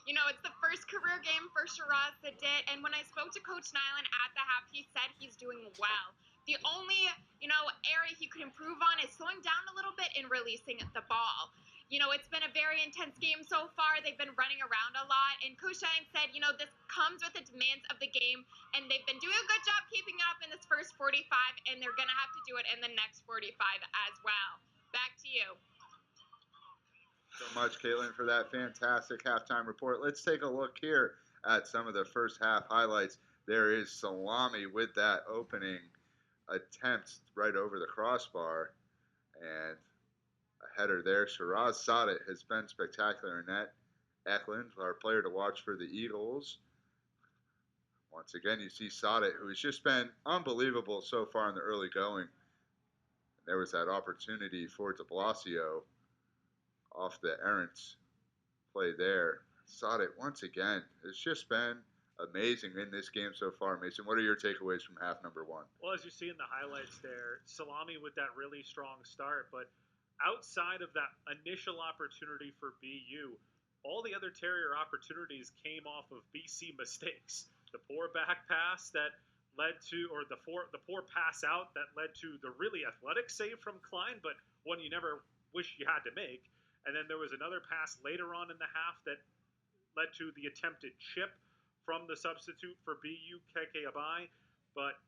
You know, it's the first career game for Sheraz Saadat, and when I spoke to Coach Nyland at the half, he said he's doing well. The only, area he could improve on is slowing down a little bit in releasing the ball. You know, it's been a very intense game so far. They've been running around a lot, and Coach Nyland said, this comes with the demands of the game, and they've been doing a good job keeping up in this first 45, and they're going to have to do it in the next 45 as well. Back to you. So much, Caitlin, for that fantastic halftime report. Let's take a look here at some of the first half highlights. There is Salami with that opening attempt right over the crossbar, and a header there. Sheraz Saadat has been spectacular in that. Eklund, our player to watch for the Eagles. Once again, you see Saadat, who has just been unbelievable so far in the early going. There was that opportunity for de Blasio off the errant play there. Saadat, once again, has just been amazing in this game so far. Mason, what are your takeaways from half number one? Well, as you see in the highlights there, Salami with that really strong start, but outside of that initial opportunity for BU, all the other Terrier opportunities came off of BC mistakes. The poor back pass that led to, or the poor pass out that led to the really athletic save from Klein, but one you never wish you had to make. And then there was another pass later on in the half that led to the attempted chip from the substitute for BU, Keke Abai, but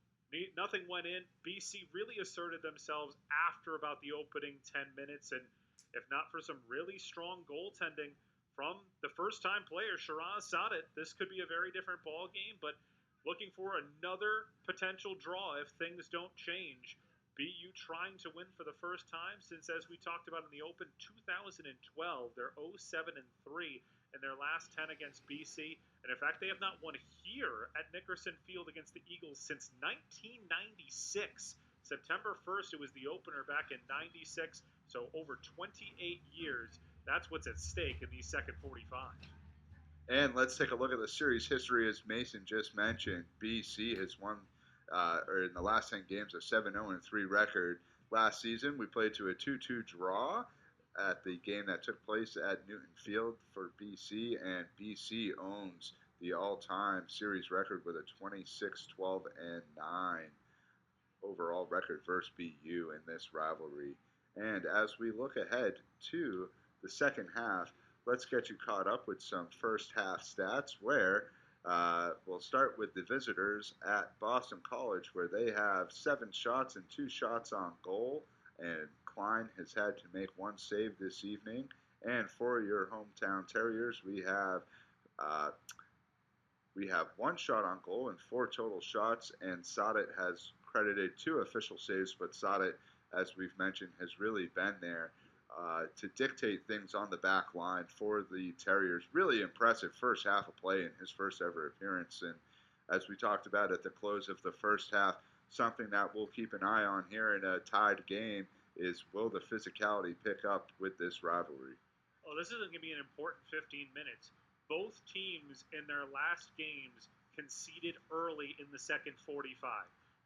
nothing went in. BC really asserted themselves after about the opening 10 minutes, and if not for some really strong goaltending from the first-time player, Sheraz Saadat, this could be a very different ball game, but looking for another potential draw if things don't change. BU trying to win for the first time since, as we talked about in the Open, 2012. They're 0-7-3 in their last 10 against BC. And in fact, they have not won here at Nickerson Field against the Eagles since 1996. September 1st, it was the opener back in 96. So over 28 years, that's what's at stake in these second 45. And let's take a look at the series history. As Mason just mentioned, BC has won or in the last 10 games, a 7-0-3 record. Last season, we played to a 2-2 draw at the game that took place at Newton Field for BC, and BC owns the all-time series record with a 26-12-9 overall record versus BU in this rivalry. And as we look ahead to the second half, let's get you caught up with some first half stats where we'll start with the visitors at Boston College, where they have 7 shots and 2 shots on goal, and Klein has had to make 1 save this evening. And for your hometown Terriers, we have 1 shot on goal and 4 total shots, and Saadat has credited 2 official saves, but Saadat, as we've mentioned, has really been there to dictate things on the back line for the Terriers. Really impressive first half of play in his first ever appearance. And as we talked about at the close of the first half, something that we'll keep an eye on here in a tied game is, will the physicality pick up with this rivalry? Well, this is going to be an important 15 minutes. Both teams in their last games conceded early in the second 45.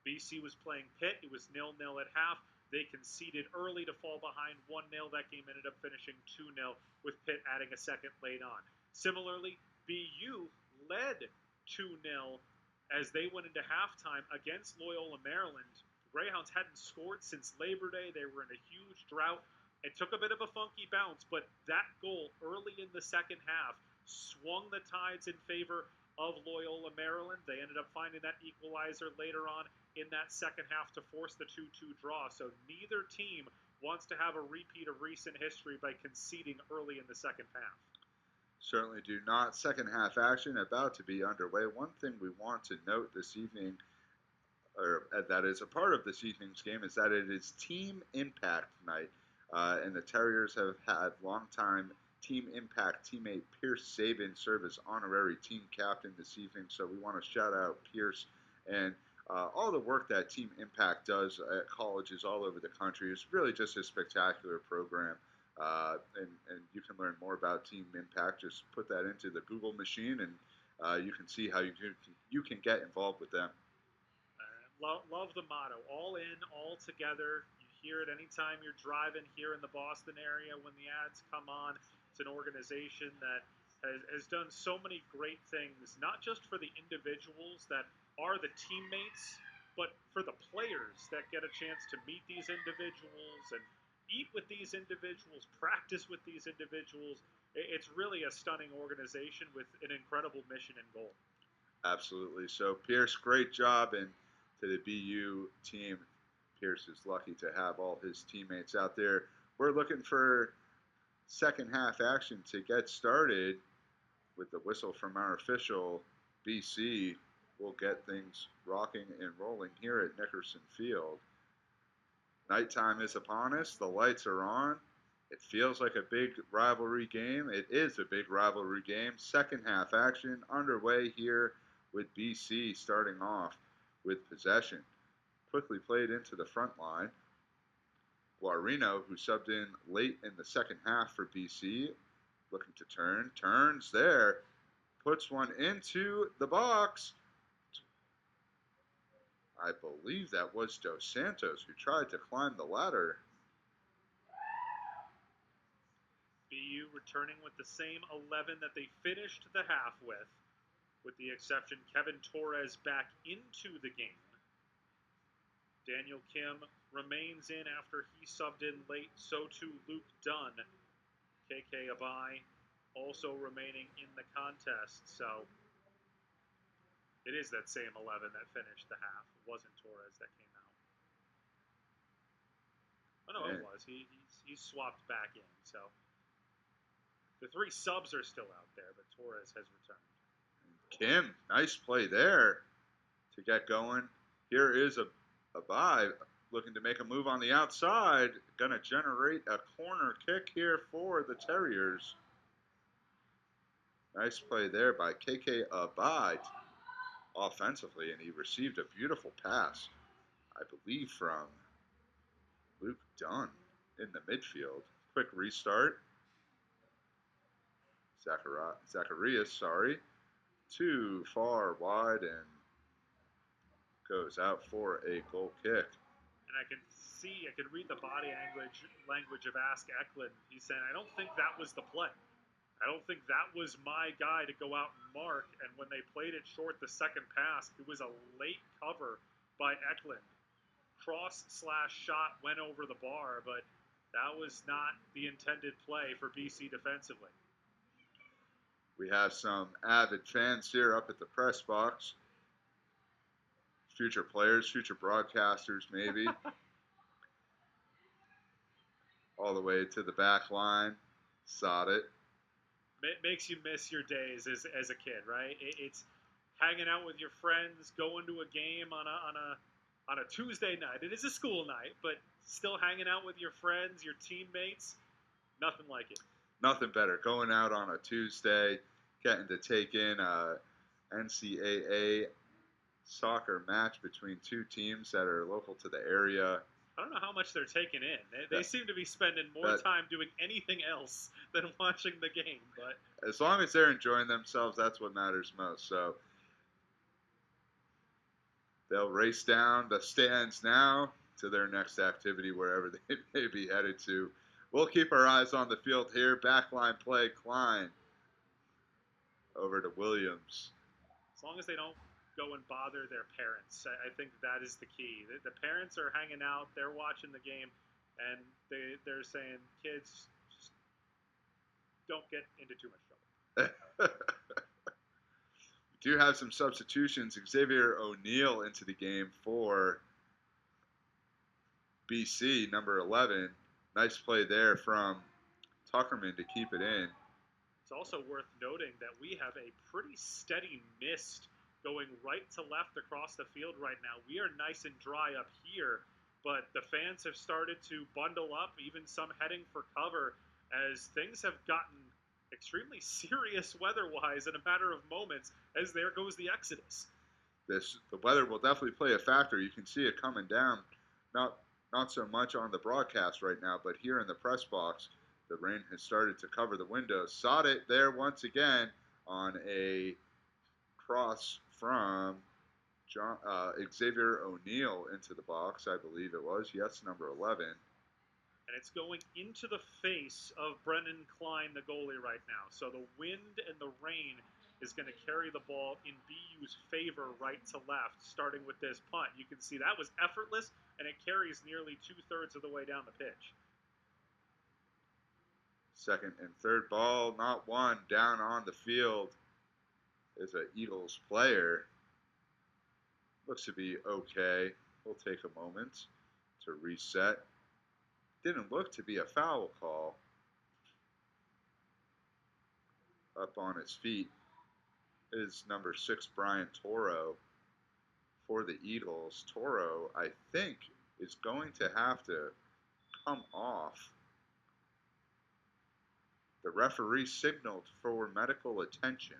BC was playing Pitt. It was 0-0 at half. They conceded early to fall behind 1-0. That game ended up finishing 2-0 with Pitt adding a second late on. Similarly, BU led 2-0 as they went into halftime against Loyola Maryland. The Greyhounds hadn't scored since Labor Day. They were in a huge drought. It took a bit of a funky bounce, but that goal early in the second half swung the tides in favor of Loyola Maryland. They ended up finding that equalizer later on in that second half to force the 2-2 draw. So neither team wants to have a repeat of recent history by conceding early in the second half. Certainly do not. Second half action about to be underway. One thing we want to note this evening, or that is a part of this evening's game, is that it is Team Impact night. And the Terriers have had longtime Team Impact teammate Pierce Sabin serve as honorary team captain this evening. So we want to shout out Pierce and all the work that Team Impact does at colleges all over the country. Is really just a spectacular program. And you can learn more about Team Impact. Just put that into the Google machine, and you can see how you can get involved with them. Love the motto. All in, all together. You hear it anytime you're driving here in the Boston area when the ads come on. It's an organization that has done so many great things, not just for the individuals that are the teammates, but for the players that get a chance to meet these individuals and eat with these individuals, practice with these individuals. It's really a stunning organization with an incredible mission and goal. Absolutely. So, Pierce, great job. And to the BU team, Pierce is lucky to have all his teammates out there. We're looking for second half action to get started with the whistle from our official. BC will get things rocking and rolling here at Nickerson Field. Nighttime is upon us. The lights are on. It feels like a big rivalry game. It is a big rivalry game. Second half action underway here with BC starting off with possession. Quickly played into the front line. Guarino, who subbed in late in the second half for BC, looking to turn. Turns there. Puts one into the box. I believe that was Dos Santos who tried to climb the ladder. BU returning with the same 11 that they finished the half with the exception Kevin Torres back into the game. Daniel Kim remains in after he subbed in late, so too Luke Dunn. KK Abai also remaining in the contest, so it is that same 11 that finished the half. It wasn't Torres that came out. Oh no, it was. He's swapped back in, so the three subs are still out there, but Torres has returned. Kim, nice play there to get going. Here is a bye looking to make a move on the outside. Going to generate a corner kick here for the Terriers. Nice play there by KK Abide offensively, and he received a beautiful pass, I believe, from Luke Dunn in the midfield. Quick restart. Zacharias, too far wide and goes out for a goal kick. And I can read the body language of Ask Eklund. He's saying, I don't think that was the play. I don't think that was my guy to go out and mark. And when they played it short the second pass, it was a late cover by Eklund. Cross/shot went over the bar, but that was not the intended play for BC defensively. We have some avid fans here up at the press box. Future players, future broadcasters, maybe. All the way to the back line. Saadat. It makes you miss your days as a kid, right? It's hanging out with your friends, going to a game on a Tuesday night. It is a school night, but still hanging out with your friends, your teammates. Nothing like it. Nothing better. Going out on a Tuesday, getting to take in a NCAA soccer match between two teams that are local to the area. I don't know how much they're taking in. They seem to be spending more time doing anything else than watching the game. But as long as they're enjoying themselves, that's what matters most. So they'll race down the stands now to their next activity, wherever they may be headed to. We'll keep our eyes on the field here. Backline play, Klein over to Williams. As long as they don't go and bother their parents, I think that is the key. The parents are hanging out, they're watching the game, and they're saying, kids, just don't get into too much trouble. We do have some substitutions. Xavier O'Neill into the game for BC, number 11. Nice play there from Tuckerman to keep it in. It's also worth noting that we have a pretty steady mist going right to left across the field right now. We are nice and dry up here, but the fans have started to bundle up, even some heading for cover, as things have gotten extremely serious weather-wise in a matter of moments, as there goes the exodus. The weather will definitely play a factor. You can see it coming down. Not so much on the broadcast right now, but here in the press box, the rain has started to cover the windows. Saadat there once again on a cross from Xavier O'Neill into the box, I believe it was. Yes, number 11. And it's going into the face of Brendan Klein, the goalie, right now. So the wind and the rain is going to carry the ball in BU's favor right to left, starting with this punt. You can see that was effortless, and it carries nearly 2/3 of the way down the pitch. Second and third ball, not one, down on the field is an Eagles player. Looks to be okay. We'll take a moment to reset. Didn't look to be a foul call. Up on his feet is number 6, Brian Toro, for the Eagles. Toro, I think, is going to have to come off. The referee signaled for medical attention.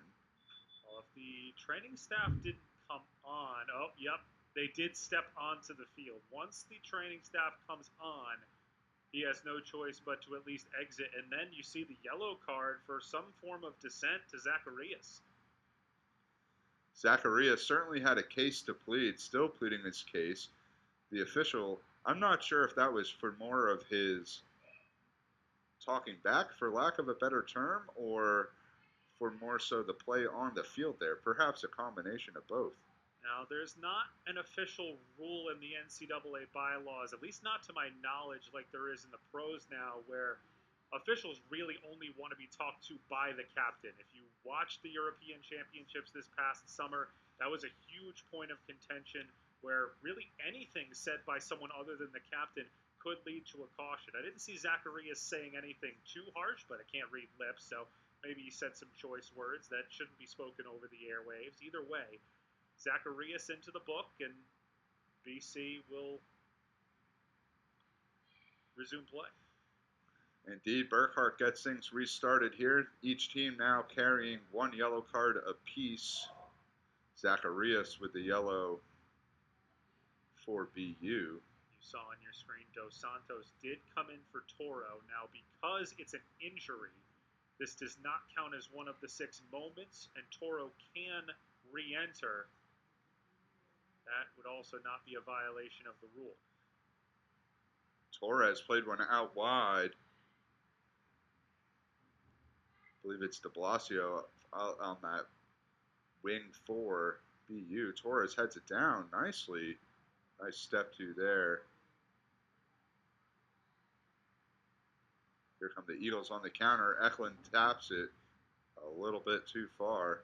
Well, if the training staff didn't come on, oh, yep, they did step onto the field. Once the training staff comes on, he has no choice but to at least exit. And then you see the yellow card for some form of dissent to Zacharias. Zacharias certainly had a case to plead, still pleading his case. The official, I'm not sure if that was for more of his talking back, for lack of a better term, or for more so the play on the field there. Perhaps a combination of both. Now, there's not an official rule in the NCAA bylaws, at least not to my knowledge, like there is in the pros now, where officials really only want to be talked to by the captain. If you watched the European Championships this past summer, that was a huge point of contention where really anything said by someone other than the captain could lead to a caution. I didn't see Zacharias saying anything too harsh, but I can't read lips, so maybe he said some choice words that shouldn't be spoken over the airwaves. Either way, Zacharias into the book, and BC will resume play. Indeed, Burkhart gets things restarted here. Each team now carrying one yellow card apiece. Zacharias with the yellow for BU. You saw on your screen, Dos Santos did come in for Toro. Now, because it's an injury, this does not count as one of the 6 moments, and Toro can re-enter. That would also not be a violation of the rule. Torres played one out wide. I believe it's de Blasio out on that wing for BU. Torres heads it down nicely. Nice step to there. Here come the Eagles on the counter. Eklund taps it a little bit too far.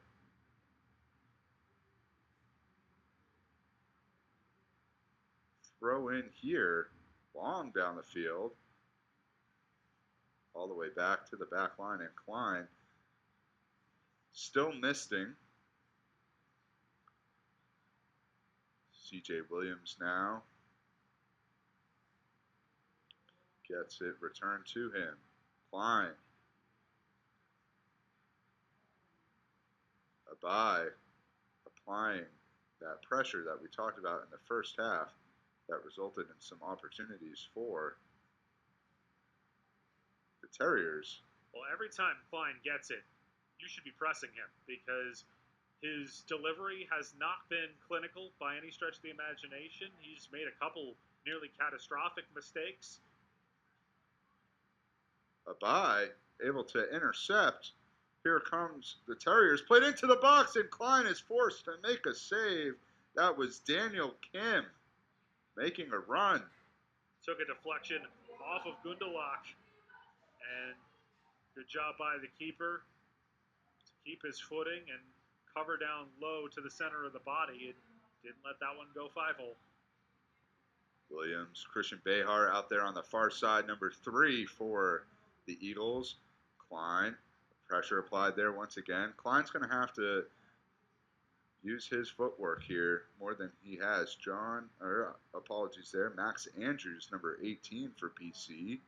Throw in here, long down the field, all the way back to the back line, and Klein still misting. CJ Williams now gets it returned to him. Klein. Abai applying that pressure that we talked about in the first half that resulted in some opportunities for the Terriers. Well, every time Klein gets it, you should be pressing him because his delivery has not been clinical by any stretch of the imagination. He's made a couple nearly catastrophic mistakes. Abai able to intercept. Here comes the Terriers. Played into the box, and Klein is forced to make a save. That was Daniel Kim making a run. Took a deflection off of Gundelach. And good job by the keeper to keep his footing and cover down low to the center of the body. It didn't let that one go 5-hole. Williams, Christian Behar out there on the far side, number 3 for the Eagles. Klein, pressure applied there once again. Klein's going to have to use his footwork here more than he has. Apologies there. Max Andrews, number 18 for BC.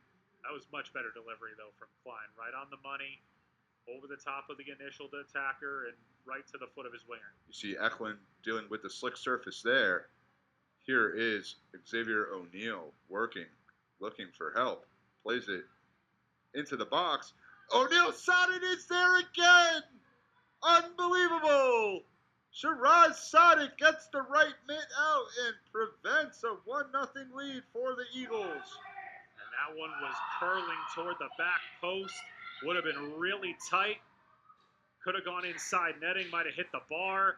That was much better delivery, though, from Klein. Right on the money, over the top of the initial attacker, and right to the foot of his winger. You see Eklund dealing with the slick surface there. Here is Xavier O'Neal working, looking for help. Plays it into the box. O'Neal Saadat is there again! Unbelievable! Sheraz Saadat gets the right mitt out and prevents a 1-0 lead for the Eagles. And That one was curling toward the back post. Would have been really tight. Could have gone inside netting, might have hit the bar.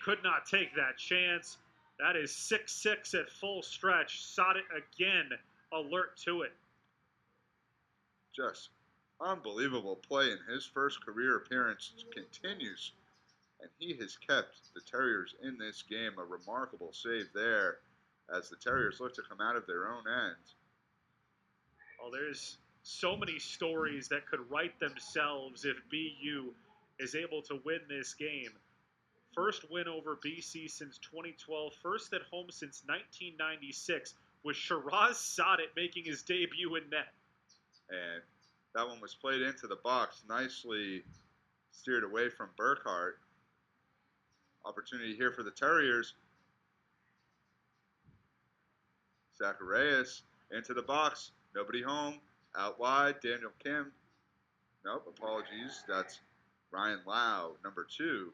Could not take that chance. That is 6-6 at full stretch. Saadat again, alert to it. Just unbelievable play in his first career appearance continues. And he has kept the Terriers in this game. A remarkable save there as the Terriers look to come out of their own end. Well, there's so many stories that could write themselves if BU is able to win this game. First win over BC since 2012, first at home since 1996, with Sheraz Saadat making his debut in net. And that one was played into the box, nicely steered away from Burkhart. Opportunity here for the Terriers. Zacharias into the box. Nobody home. Out wide. Daniel Kim. Nope, apologies. That's Ryan Lau, number 2.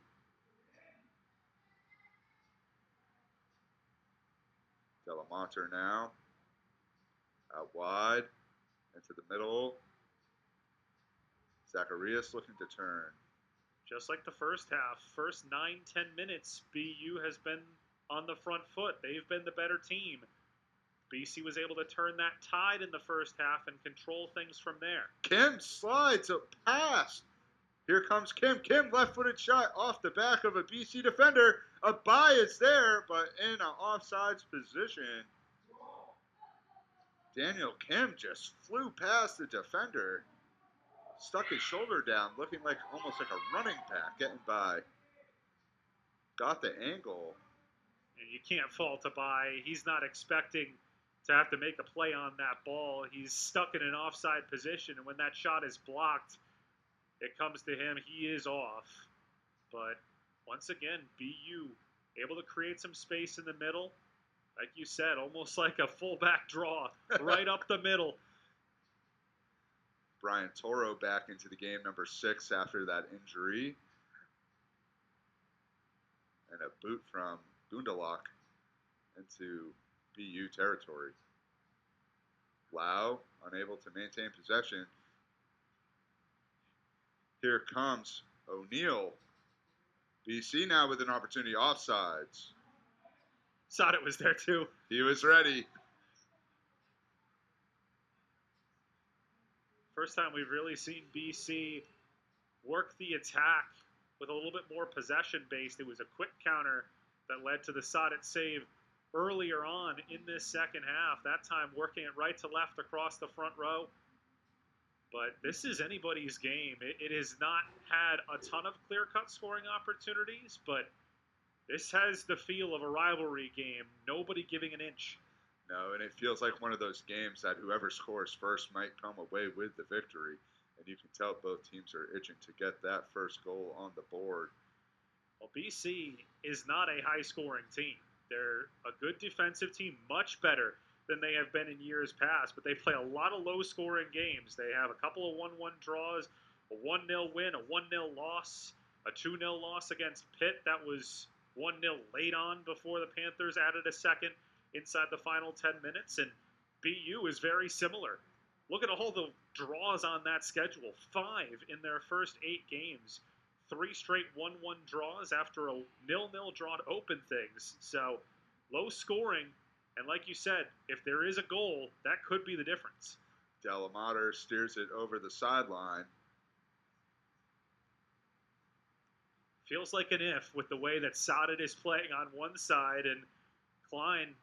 Delamater now. Out wide. Into the middle. Zacharias looking to turn. Just like the first half, first 9-10 minutes, BU has been on the front foot. They've been the better team. BC was able to turn that tide in the first half and control things from there. Kim slides a pass. Here comes Kim. Kim, left-footed shot off the back of a BC defender. A bye is there, but in an offsides position. Daniel Kim just flew past the defender. Stuck his shoulder down, looking like almost like a running back, getting by. Got the angle. And you can't fault a bye. He's not expecting to have to make a play on that ball. He's stuck in an offside position, and when that shot is blocked, it comes to him. He is off. But once again, BU able to create some space in the middle. Like you said, almost like a fullback draw right up the middle. Brian Toro back into the game, number 6, after that injury. And a boot from Gundalak into BU territory. Lau unable to maintain possession. Here comes O'Neal. BC now with an opportunity, offsides. Saadat was there too. He was ready. First time we've really seen BC work the attack with a little bit more possession based. It was a quick counter that led to the Saadat save earlier on in this second half. That time working it right to left across the front row. But this is anybody's game. It has not had a ton of clear-cut scoring opportunities, but this has the feel of a rivalry game. Nobody giving an inch. No, and it feels like one of those games that whoever scores first might come away with the victory. And you can tell both teams are itching to get that first goal on the board. Well, BC is not a high-scoring team. They're a good defensive team, much better than they have been in years past, but they play a lot of low-scoring games. They have a couple of 1-1 draws, a 1-0 win, a 1-0 loss, a 2-0 loss against Pitt. That was 1-0 late on before the Panthers added a second inside the final 10 minutes, and BU is very similar. Look at all the draws on that schedule. 5 in their first 8 games. 3 straight 1-1 draws after a 0-0 draw to open things. So, low scoring, and like you said, if there is a goal, that could be the difference. Delamater steers it over the sideline. Feels like an if with the way that Saadat is playing on one side, and Klein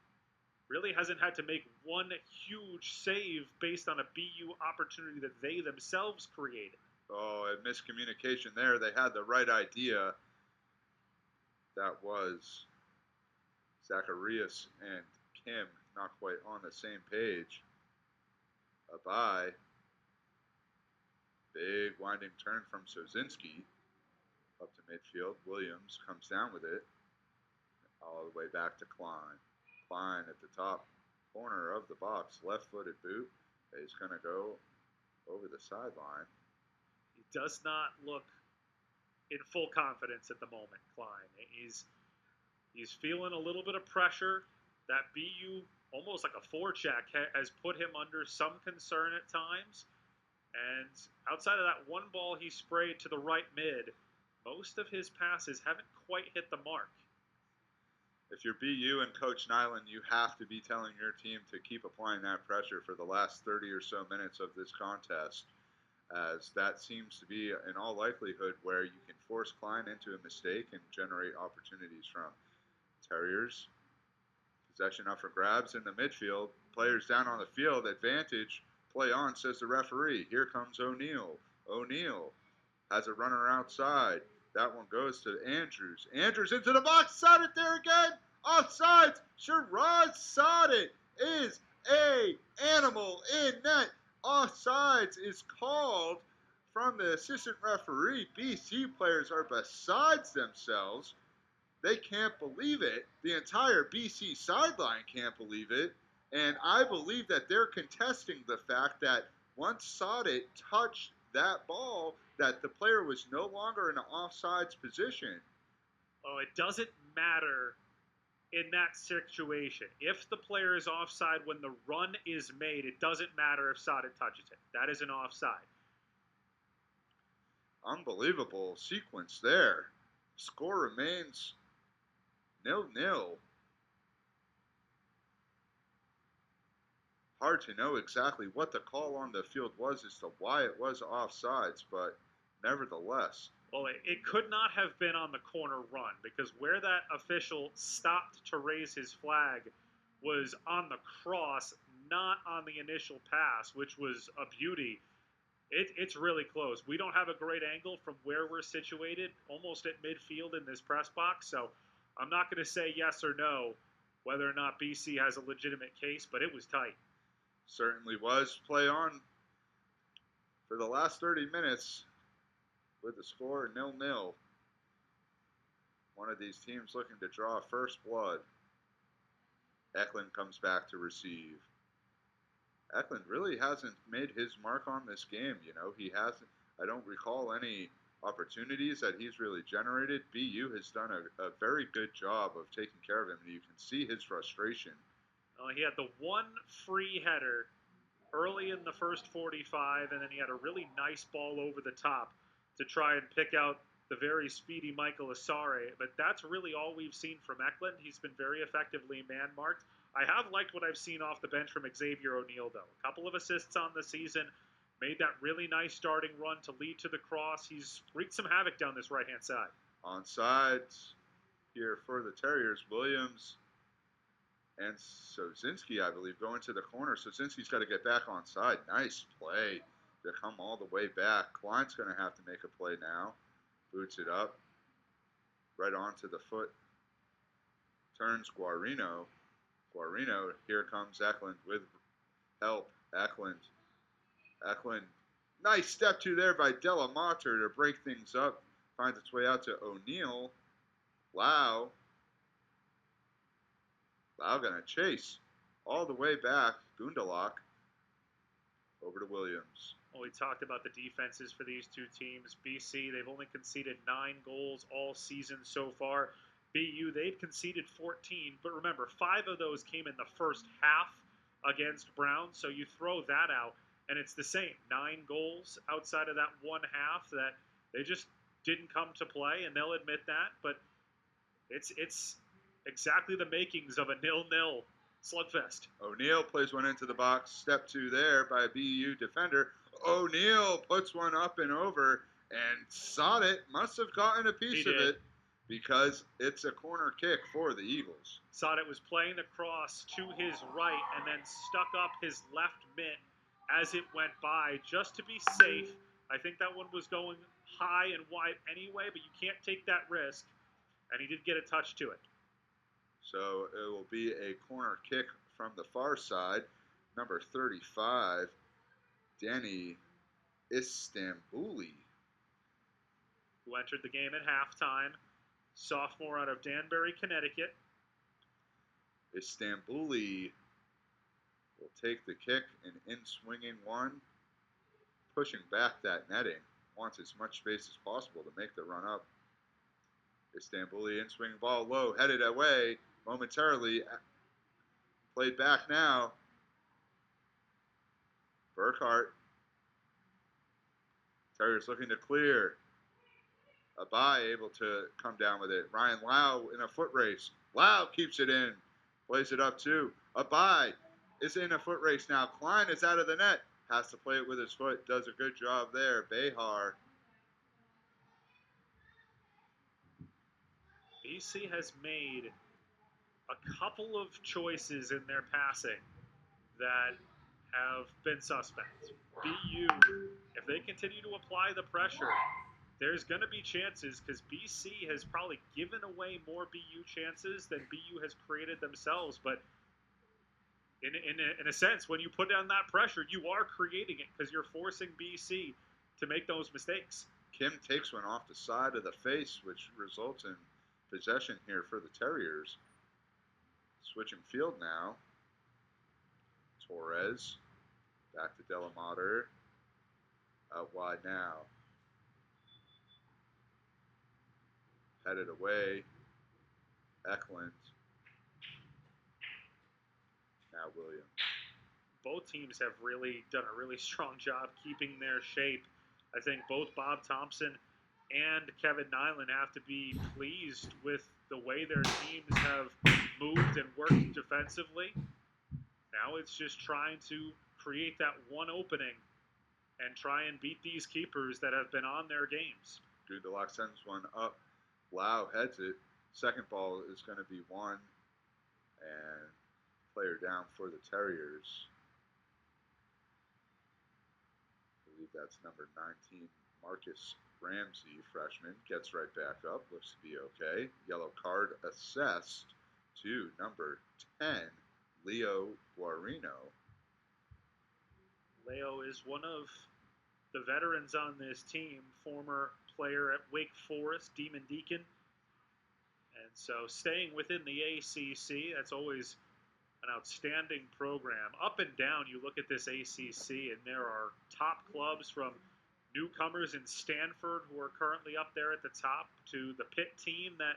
really hasn't had to make one huge save based on a BU opportunity that they themselves created. Oh, a miscommunication there. They had the right idea. That was Zacharias and Kim not quite on the same page. A bye. Big winding turn from Sozinski up to midfield. Williams comes down with it. All the way back to Klein. Klein at the top corner of the box. Left-footed boot. He's going to go over the sideline. He does not look in full confidence at the moment, Klein. He's feeling a little bit of pressure. That BU almost like a forecheck, has put him under some concern at times. And outside of that one ball he sprayed to the right mid, most of his passes haven't quite hit the mark. If you're BU and Coach Nyland, you have to be telling your team to keep applying that pressure for the last 30 or so minutes of this contest, as that seems to be, in all likelihood, where you can force Klein into a mistake and generate opportunities from. Terriers, possession up for grabs in the midfield. Players down on the field, advantage. Play on, says the referee. Here comes O'Neal. O'Neal has a runner outside. That one goes to Andrews. Andrews into the box. Saadat there again. Offsides. Sheraz Saadat is a animal in net. Offsides is called from the assistant referee. BC players are besides themselves. They can't believe it. The entire BC sideline can't believe it. And I believe that they're contesting the fact that once Saadat touched that ball, that the player was no longer in an offsides position. Oh, it doesn't matter in that situation. If the player is offside when the run is made, it doesn't matter if Saadat touches it. That is an offside. Unbelievable sequence there. Score remains 0-0. Hard to know exactly what the call on the field was as to why it was offsides, but nevertheless. Well, it could not have been on the corner run, because where that official stopped to raise his flag was on the cross, not on the initial pass, which was a beauty. It's really close. We don't have a great angle from where we're situated, almost at midfield in this press box, so I'm not going to say yes or no whether or not BC has a legitimate case, but it was tight. Certainly was. Play on for the last 30 minutes with the score 0-0. One of these teams looking to draw first blood. Eklund comes back to receive. Eklund really hasn't made his mark on this game. You know, he hasn't. I don't recall any opportunities that he's really generated. BU has done a very good job of taking care of him, and you can see his frustration. He had the one free header early in the first 45, and then he had a really nice ball over the top to try and pick out the very speedy Michael Asare. But that's really all we've seen from Eklund. He's been very effectively man-marked. I have liked what I've seen off the bench from Xavier O'Neal, though. A couple of assists on the season, made that really nice starting run to lead to the cross. He's wreaked some havoc down this right-hand side. Onside here for the Terriers. Williams and Sozinski, I believe, going to the corner. Sozinski's got to get back onside. Nice play to come all the way back. Klein's going to have to make a play now. Boots it up. Right onto the foot. Turns Guarino. Guarino, here comes Eklund with help. Eklund. Nice step to there by Delamater to break things up. Finds its way out to O'Neal. Lau going to chase all the way back. Gundalak over to Williams. Well, we talked about the defenses for these two teams. BC, they've only conceded 9 goals all season so far. BU, they've conceded 14, but remember, 5 of those came in the first half against Brown, so you throw that out, and it's the same. 9 goals outside of that one half that they just didn't come to play, and they'll admit that, but it's exactly the makings of a 0-0 slugfest. O'Neal plays one into the box. Step 2 there by a BU defender. O'Neal puts one up and over, and Saadat must have gotten a piece of it because it's a corner kick for the Eagles. Saadat was playing the cross to his right and then stuck up his left mitt as it went by just to be safe. I think that one was going high and wide anyway, but you can't take that risk, and he did get a touch to it. So it will be a corner kick from the far side. Number 35, Danny Istanbuli, who entered the game at halftime. Sophomore out of Danbury, Connecticut. Istanbuli will take the kick, and in-swinging one, pushing back that netting. Wants as much space as possible to make the run up. Istanbuli in-swing ball low, headed away momentarily. Played back now. Burkhart. Terriers looking to clear. Abai able to come down with it. Ryan Lau in a foot race. Lau keeps it in. Plays it up too. Abai is in a foot race now. Klein is out of the net. Has to play it with his foot. Does a good job there. Behar. BC has made a couple of choices in their passing that have been suspect. BU, if they continue to apply the pressure, there's going to be chances because BC has probably given away more BU chances than BU has created themselves. But in a sense, when you put down that pressure, you are creating it because you're forcing BC to make those mistakes. Kim takes one off the side of the face, which results in possession here for the Terriers. Switching field now. Torres. Back to Delamater. Out wide now. Headed away. Eklund. Now Williams. Both teams have really done a really strong job keeping their shape. I think both Bob Thompson and Kevin Nyland have to be pleased with the way their teams have moved and worked defensively. Now it's just trying to create that one opening and try and beat these keepers that have been on their games. Gundelach sends one up. Lau heads it. Second ball is going to be won. And player down for the Terriers. I believe that's number 19, Marcus Ramsey, freshman. Gets right back up. Looks to be okay. Yellow card assessed to number 10, Leo Guarino. Leo is one of the veterans on this team, former player at Wake Forest, Demon Deacon. And so staying within the ACC, that's always an outstanding program. Up and down, you look at this ACC, and there are top clubs from newcomers in Stanford who are currently up there at the top to the Pitt team that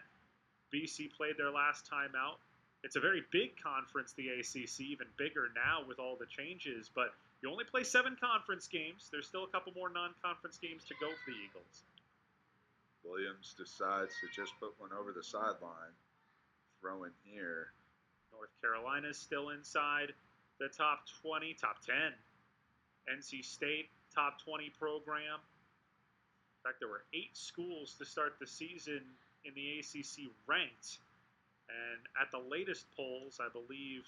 BC played their last time out. It's a very big conference, the ACC, even bigger now with all the changes, but you only play 7 conference games. There's still a couple more non-conference games to go for the Eagles. Williams decides to just put one over the sideline. Throw in here. North Carolina's still inside the top 20, top 10. NC State, top 20 program. In fact, there were 8 schools to start the season in the ACC ranked. And at the latest polls, I believe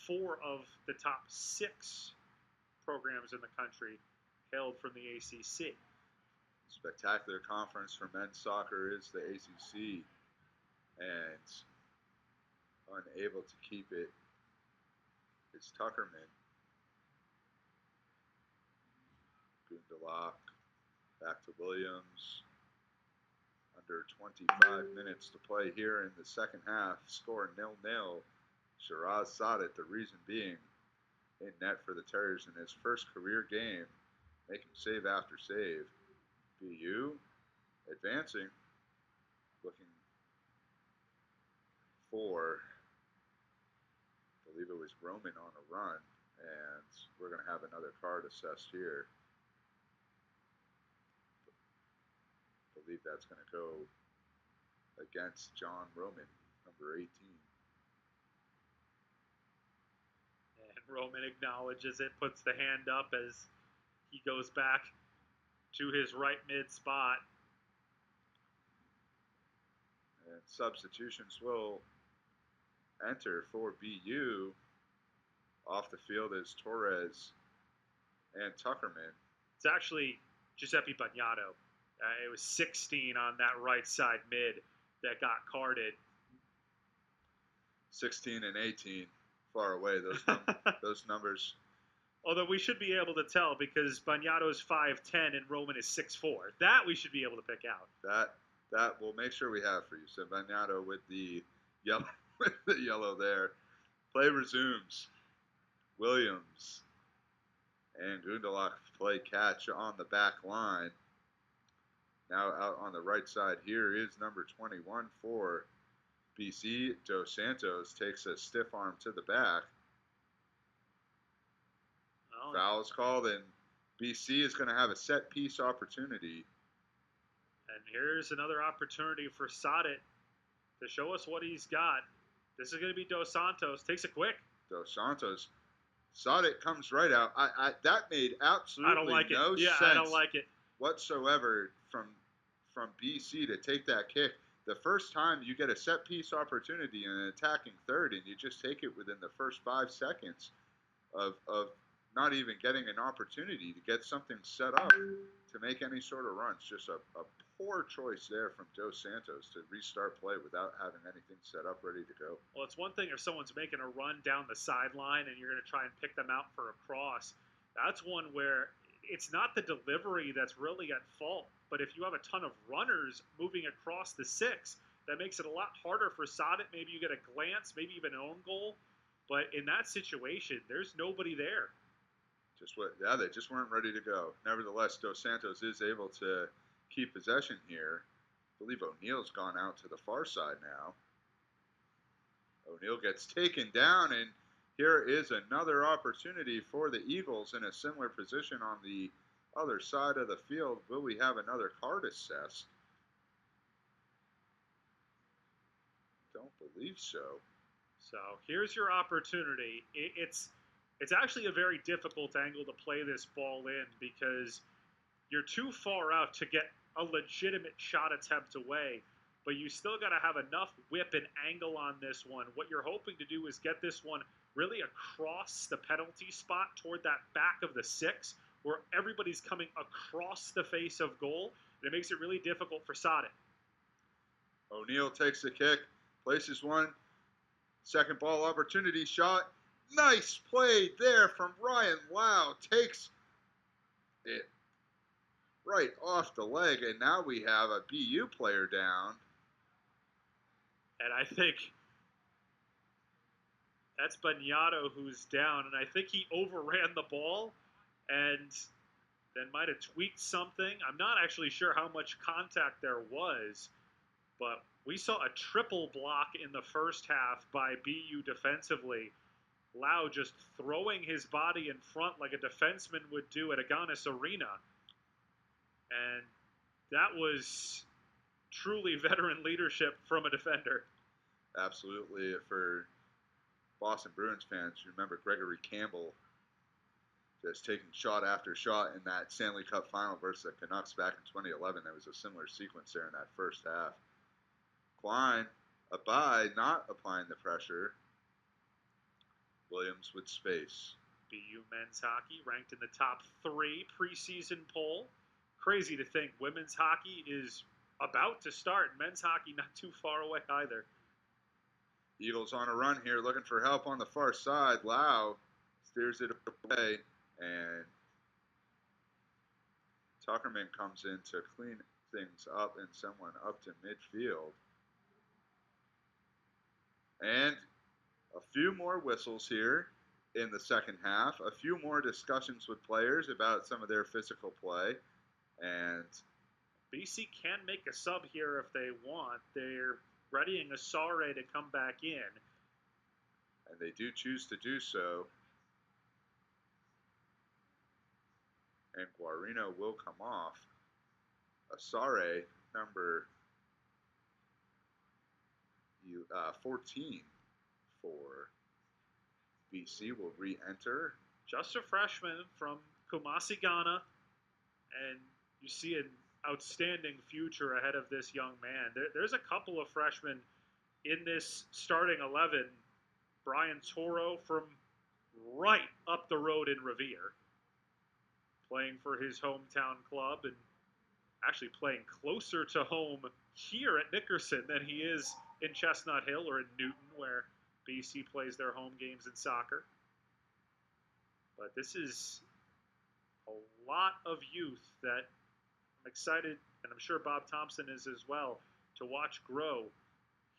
4 of the top 6 programs in the country hailed from the ACC. Spectacular conference for men's soccer is the ACC, and unable to keep it is Tuckerman. Gundelach back to Williams. Under 25 minutes to play here in the second half. Score 0-0. Sheraz Saadat, the reason being in net for the Terriers in his first career game, making save after save. BU advancing, looking for, I believe it was Roman on a run, and we're going to have another card assessed here. I believe that's going to go against John Roman, number 18. And Roman acknowledges it, puts the hand up as he goes back to his right mid spot. And substitutions will enter for BU. Off the field is Torres and Tuckerman. It's actually Giuseppe Bagnato. It was 16 on that right side mid that got carded. 16 and 18, far away, those numbers. Although we should be able to tell because Bagnato's 5'10 and Roman is 6'4. That we should be able to pick out. That we'll make sure we have for you. So Bagnato with the yellow there. Play resumes. Williams and Gundelach play catch on the back line. Now out on the right side here is number 21 for BC, Dos Santos takes a stiff arm to the back. Oh, Foul's called, and BC is going to have a set piece opportunity. and here's another opportunity for Saadat to show us what he's got. This is going to be Dos Santos. Takes it quick. Dos Santos. Saadat comes right out. That made absolutely I don't like no it. Yeah, sense I don't like it. whatsoever from BC to take that kick. The first time you get a set piece opportunity in an attacking third, and you just take it within the first 5 seconds of not even getting an opportunity to get something set up to make any sort of runs. Just a poor choice there from Dos Santos to restart play without having anything set up ready to go. Well, it's one thing if someone's making a run down the sideline and you're going to try and pick them out for a cross. That's one where it's not the delivery that's really at fault. But if you have a ton of runners moving across the 6, that makes it a lot harder for Saadat. Maybe you get a glance, maybe even an own goal. But in that situation, there's nobody there. They just weren't ready to go. Nevertheless, Dos Santos is able to keep possession here. I believe O'Neal's gone out to the far side now. O'Neal gets taken down, and here is another opportunity for the Eagles in a similar position on the other side of the field. Will we have another card assessed? Don't believe so. So here's your opportunity. It's actually a very difficult angle to play this ball in because you're too far out to get a legitimate shot attempt away, but you still got to have enough whip and angle on this one. What you're hoping to do is get this one really across the penalty spot toward that back of the 6 where everybody's coming across the face of goal, and it makes it really difficult for Saadat. O'Neal takes the kick, places one, second ball opportunity shot. Nice play there from Ryan Lau. Takes it right off the leg, and now we have a BU player down. And I think that's Bagnato who's down, and I think he overran the ball and then might have tweaked something. I'm not actually sure how much contact there was, but we saw a triple block in the first half by BU defensively. Lau just throwing his body in front like a defenseman would do at Agganis Arena. And that was truly veteran leadership from a defender. Absolutely. For Boston Bruins fans, you remember Gregory Campbell just taking shot after shot in that Stanley Cup final versus the Canucks back in 2011. There was a similar sequence there in that first half. Klein, Abide not applying the pressure. Williams with space. BU men's hockey ranked in the top 3 preseason poll. Crazy to think women's hockey is about to start. Men's hockey not too far away either. Eagles on a run here, looking for help on the far side. Lau steers it away, and Tuckerman comes in to clean things up and someone up to midfield. And a few more whistles here in the second half. A few more discussions with players about some of their physical play. And BC can make a sub here if they want. They're readying Asare to come back in. And they do choose to do so. And Guarino will come off. Asare, number 14 for BC, will re-enter. Just a freshman from Kumasi, Ghana. And you see an outstanding future ahead of this young man. There's a couple of freshmen in this starting 11. Brian Toro from right up the road in Revere, playing for his hometown club and actually playing closer to home here at Nickerson than he is in Chestnut Hill or in Newton, where BC plays their home games in soccer. But this is a lot of youth that I'm excited, and I'm sure Bob Thompson is as well, to watch grow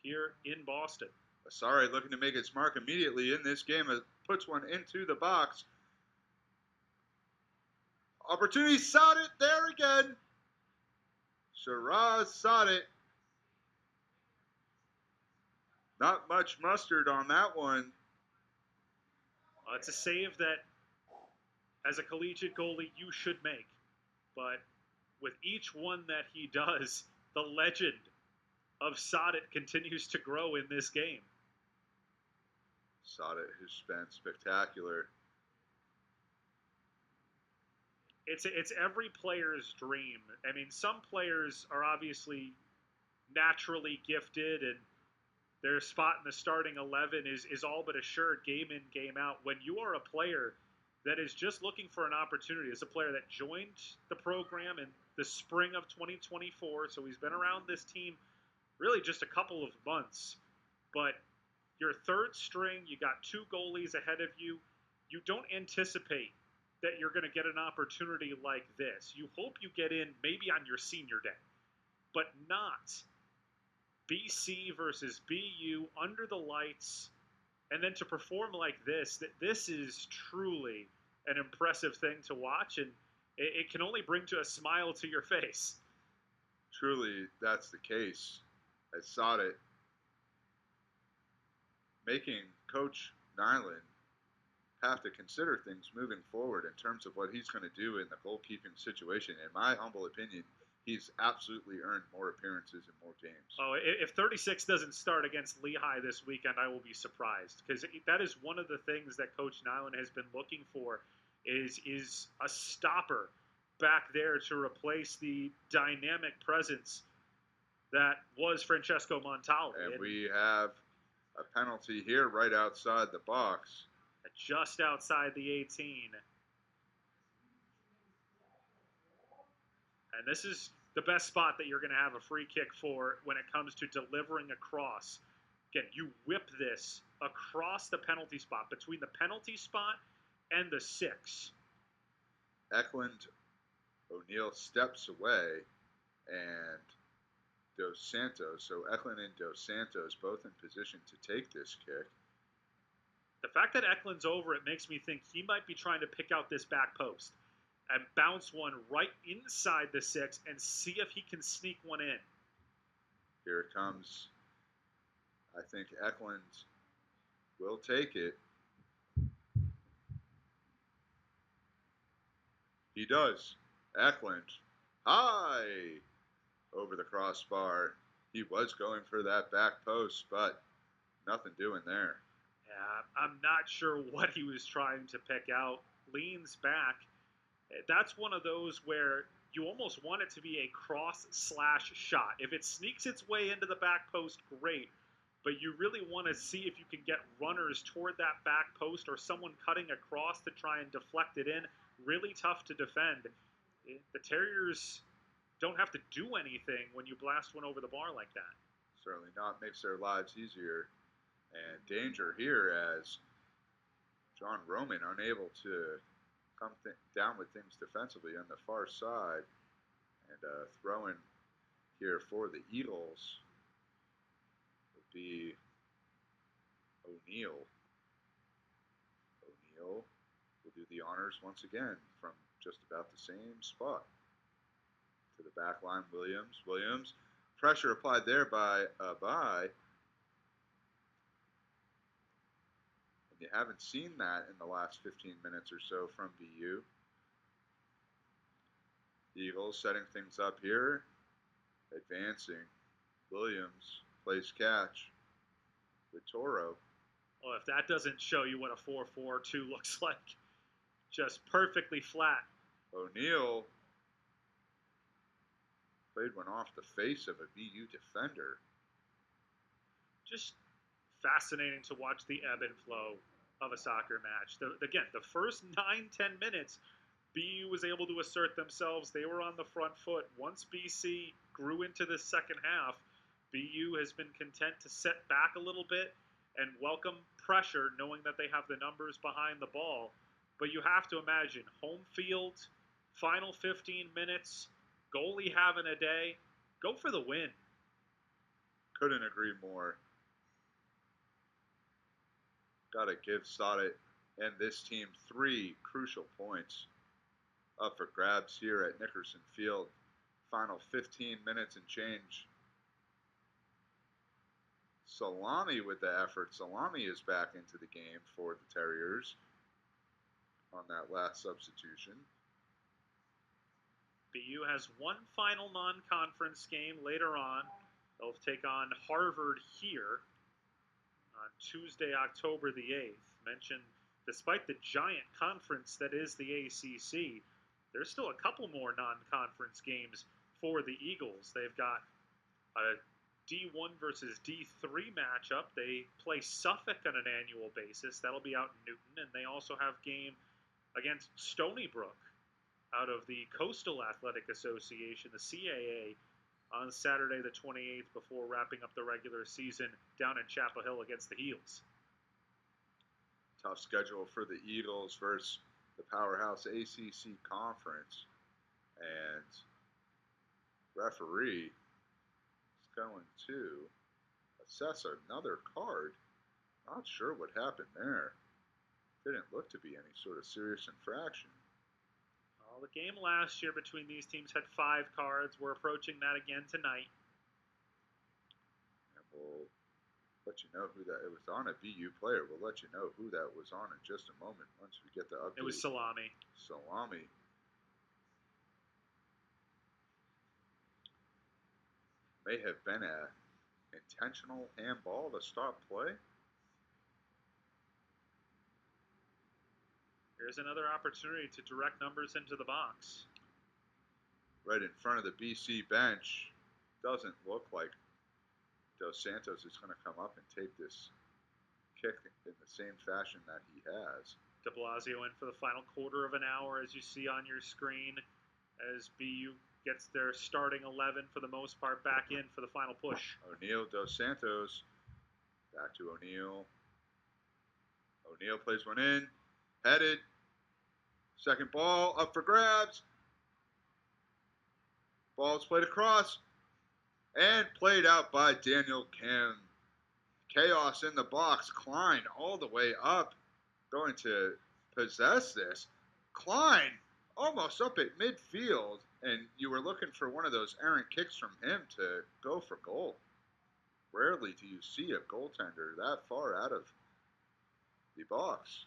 here in Boston. Asare looking to make its mark immediately in this game. It puts one into the box. Opportunity, Saadat there again. Sheraz Saadat Not much mustard on that one. It's a save that, as a collegiate goalie, you should make. But with each one that he does, the legend of Saadat continues to grow in this game. Saadat has been spectacular. It's every player's dream. I mean, some players are obviously naturally gifted, and their spot in the starting 11 is all but assured game in, game out. When you are a player that is just looking for an opportunity, as a player that joined the program in the spring of 2024, so he's been around this team really just a couple of months, but you're third string, you got two goalies ahead of you, you don't anticipate that you're going to get an opportunity like this. You hope you get in maybe on your senior day, but not BC versus BU under the lights, and then to perform like this, this is truly an impressive thing to watch, and it can only bring to a smile to your face. Truly, that's the case. As Saadat making Coach Nyland have to consider things moving forward in terms of what he's going to do in the goalkeeping situation. In my humble opinion, he's absolutely earned more appearances and more games. Oh, if 36 doesn't start against Lehigh this weekend, I will be surprised, because that is one of the things that Coach Nyland has been looking for is a stopper back there to replace the dynamic presence that was Francesco Montali. And we have a penalty here right outside the box. Just outside the 18. And this is the best spot that you're going to have a free kick for when it comes to delivering a cross. Again, you whip this across the penalty spot, between the penalty spot and the 6. Eklund O'Neill steps away, and Dos Santos, so Eklund and Dos Santos both in position to take this kick. The fact that Eklund's over it makes me think he might be trying to pick out this back post and bounce one right inside the 6 and see if he can sneak one in. Here it comes. I think Eklund will take it. He does. Eklund, high over the crossbar. He was going for that back post, but nothing doing there. Yeah, I'm not sure what he was trying to pick out. Leans back. That's one of those where you almost want it to be a cross/shot. If it sneaks its way into the back post, great. But you really want to see if you can get runners toward that back post or someone cutting across to try and deflect it in. Really tough to defend. The Terriers don't have to do anything when you blast one over the bar like that. Certainly not. Makes their lives easier. And danger here as John Roman unable to come down with things defensively on the far side. And throw-in here for the Eagles would be O'Neill. O'Neill will do the honors once again from just about the same spot. To the back line, Williams. Pressure applied there by Abai. And you haven't seen that in the last 15 minutes or so from BU. Eagles setting things up here. Advancing. Williams plays catch with Toro. Well, if that doesn't show you what a 4-4-2 looks like, just perfectly flat. O'Neill played one off the face of a BU defender. Just fascinating to watch the ebb and flow of a soccer match. Again, the first 9-10 minutes, BU was able to assert themselves. They were on the front foot. Once BC grew into the second half, BU has been content to set back a little bit and welcome pressure, knowing that they have the numbers behind the ball. But you have to imagine, home field, final 15 minutes, goalie having a day, go for the win. Couldn't agree more. Got to give Saadat and this team 3 crucial points up for grabs here at Nickerson Field. Final 15 minutes and change. Salami with the effort. Salami is back into the game for the Terriers on that last substitution. BU has one final non-conference game later on. They'll take on Harvard here on Tuesday, October the 8th. Mentioned, despite the giant conference that is the ACC, there's still a couple more non-conference games for the Eagles. They've got a D1 versus D3 matchup. They play Suffolk on an annual basis. That'll be out in Newton. And they also have game against Stony Brook out of the Coastal Athletic Association, the CAA, on Saturday the 28th before wrapping up the regular season down in Chapel Hill against the Heels. Tough schedule for the Eagles versus the powerhouse ACC conference. And referee is going to assess another card. Not sure what happened there. Didn't look to be any sort of serious infraction. Well, the game last year between these teams had 5 cards. We're approaching that again tonight. And we'll let you know who that. It was on a BU player. We'll let you know who that was on in just a moment once we get the update. It was Salami. Salami. May have been a intentional handball to stop play. Here's another opportunity to direct numbers into the box. Right in front of the BC bench. Doesn't look like Dos Santos is going to come up and take this kick in the same fashion that he has. De Blasio in for the final quarter of an hour, as you see on your screen, as BU gets their starting 11 for the most part back in for the final push. O'Neal, Dos Santos. Back to O'Neal. O'Neal plays one in. Headed. Second ball up for grabs. Ball's played across. And played out by Daniel Kim. Chaos in the box. Klein all the way up. Going to possess this. Klein almost up at midfield. And you were looking for one of those errant kicks from him to go for goal. Rarely do you see a goaltender that far out of the box.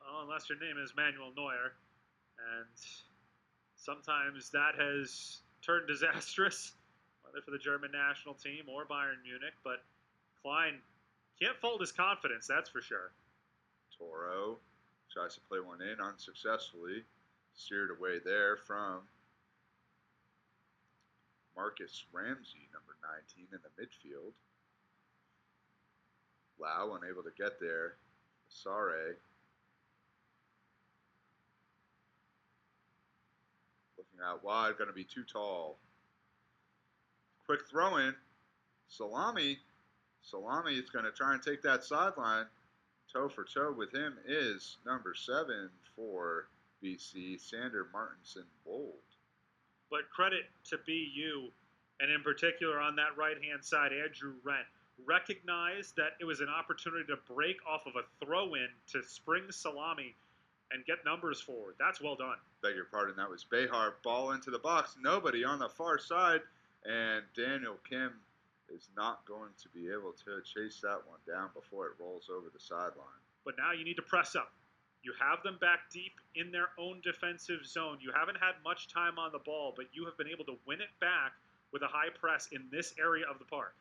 Well, unless your name is Manuel Neuer. And sometimes that has turned disastrous, whether for the German national team or Bayern Munich. But Klein can't fold his confidence, that's for sure. Toro tries to play one in unsuccessfully. Steered away there from Marcus Ramsey, number 19 in the midfield. Lau unable to get there. Sare looking out wide, going to be too tall. Quick throw in. Salami is going to try and take that sideline. Toe for toe with him is number 7 for BC, Sander Martinson Bold. But credit to BU, and in particular on that right-hand side, Andrew Rent, recognized that it was an opportunity to break off of a throw-in to spring Salami and get numbers forward. That's well done. Beg your pardon, that was Behar. Ball into the box. Nobody on the far side, and Daniel Kim is not going to be able to chase that one down before it rolls over the sideline. But now you need to press up. You have them back deep in their own defensive zone. You haven't had much time on the ball, but you have been able to win it back with a high press in this area of the park.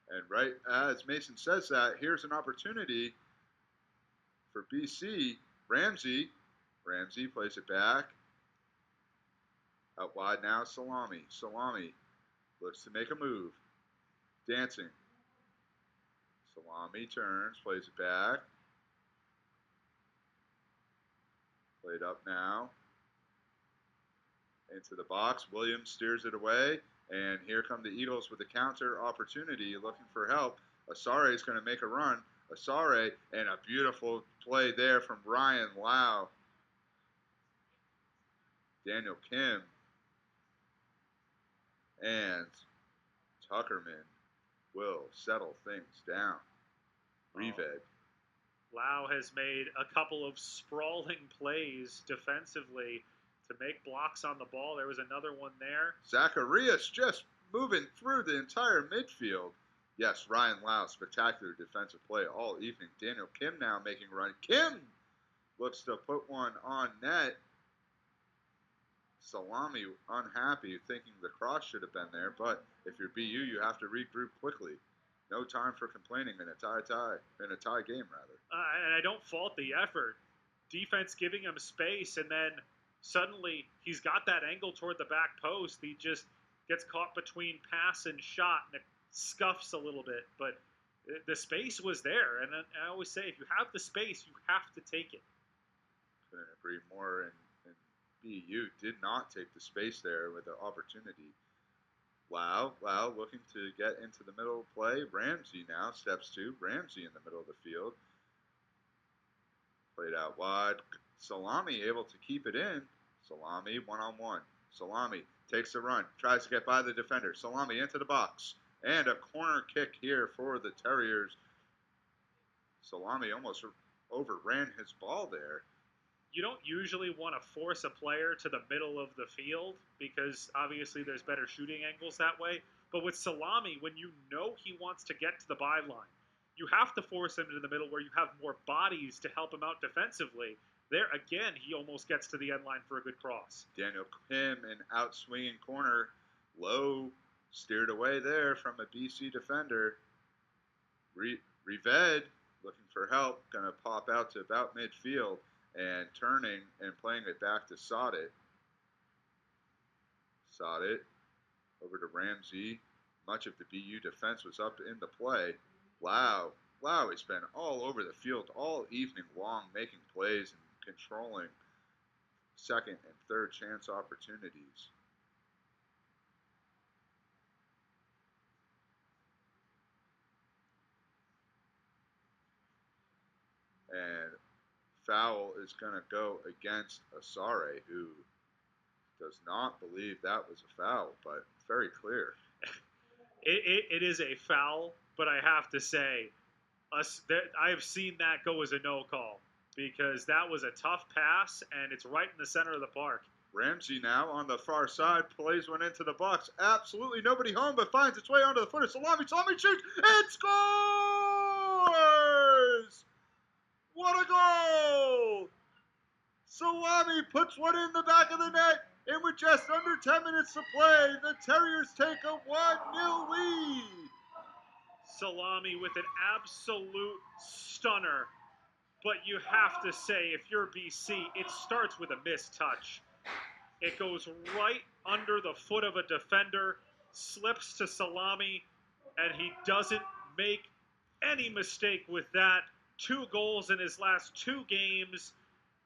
And right as Mason says that, here's an opportunity for BC. Ramsey plays it back. Out wide now, Salami. Salami looks to make a move. Dancing. Salami turns, plays it back. Played up now. Into the box. Williams steers it away. And here come the Eagles with a counter opportunity, looking for help. Asare is going to make a run. Asare, and a beautiful play there from Ryan Lau. Daniel Kim. And Tuckerman will settle things down. Reved. Lau has made a couple of sprawling plays defensively to make blocks on the ball. There was another one there. Zacharias just moving through the entire midfield. Yes, Ryan Lau, spectacular defensive play all evening. Daniel Kim now making a run. Kim looks to put one on net. Salami unhappy, thinking the cross should have been there, but if you're BU, you have to regroup quickly. No time for complaining in a tie game rather. And I don't fault the effort. Defense giving him space, and then suddenly he's got that angle toward the back post. He just gets caught between pass and shot, and it scuffs a little bit. But the space was there, and I always say, if you have the space, you have to take it. Couldn't agree more. And BU did not take the space there with the opportunity. Lau looking to get into the middle of play. Ramsey now steps to. Ramsey in the middle of the field. Played out wide. Salami able to keep it in. Salami one-on-one. Salami takes a run. Tries to get by the defender. Salami into the box. And a corner kick here for the Terriers. Salami almost overran his ball there. You don't usually want to force a player to the middle of the field because obviously there's better shooting angles that way. But with Salami, when you know he wants to get to the byline, you have to force him into the middle where you have more bodies to help him out defensively. There, again, he almost gets to the end line for a good cross. Daniel Kim, an out-swinging corner. Low, steered away there from a BC defender. Rived, looking for help, going to pop out to about midfield. And turning and playing it back to Saadat. Saadat over to Ramsey. Much of the BU defense was up in the play. Lau has been all over the field all evening long, making plays and controlling second and third chance opportunities. And foul is going to go against Asare, who does not believe that was a foul, but very clear. It is a foul, but I have to say, I've seen that go as a no call because that was a tough pass, and it's right in the center of the park. Ramsey now on the far side, plays one into the box. Absolutely nobody home, but finds its way onto the footer. Salami shoots, and scores! What a goal! Salami puts one in the back of the net, and with just under 10 minutes to play, the Terriers take a 1-0 lead. Salami with an absolute stunner. But you have to say, if you're BC, it starts with a missed touch. It goes right under the foot of a defender, slips to Salami, and he doesn't make any mistake with that. 2 goals in his last 2 games.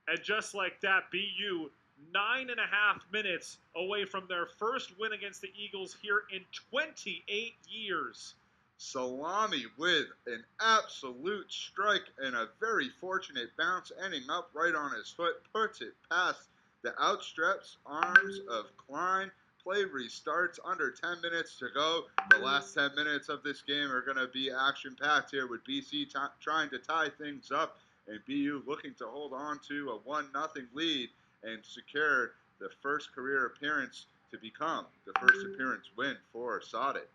And just like that, BU 9.5 minutes away from their first win against the Eagles here in 28 years. Salami with an absolute strike and a very fortunate bounce, ending up right on his foot, puts it past the outstretched arms of Klein. Play restarts, under 10 minutes to go. The last 10 minutes of this game are going to be action-packed here with BC trying to tie things up and BU looking to hold on to a 1-0 lead and secure the first career appearance to become the first appearance win for Saadat.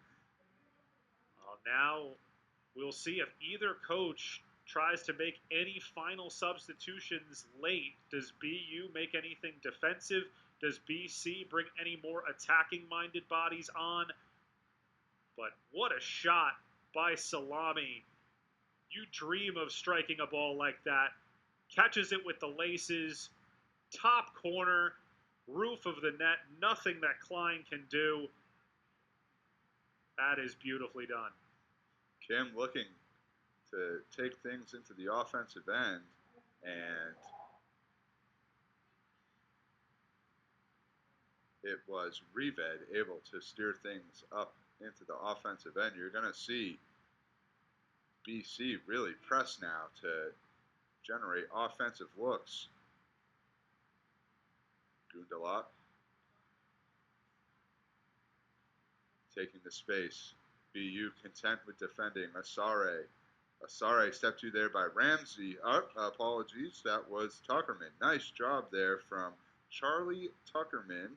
Now we'll see if either coach tries to make any final substitutions late. Does BU make anything defensive? Does BC bring any more attacking-minded bodies on? But what a shot by Salami. You dream of striking a ball like that. Catches it with the laces, top corner, roof of the net, nothing that Klein can do. That is beautifully done. Kim looking to take things into the offensive end, and it was Rived able to steer things up into the offensive end. You're going to see BC really press now to generate offensive looks. Gundalat taking the space. BU content with defending. Asare stepped to there by Ramsey. Apologies, that was Tuckerman. Nice job there from Charlie Tuckerman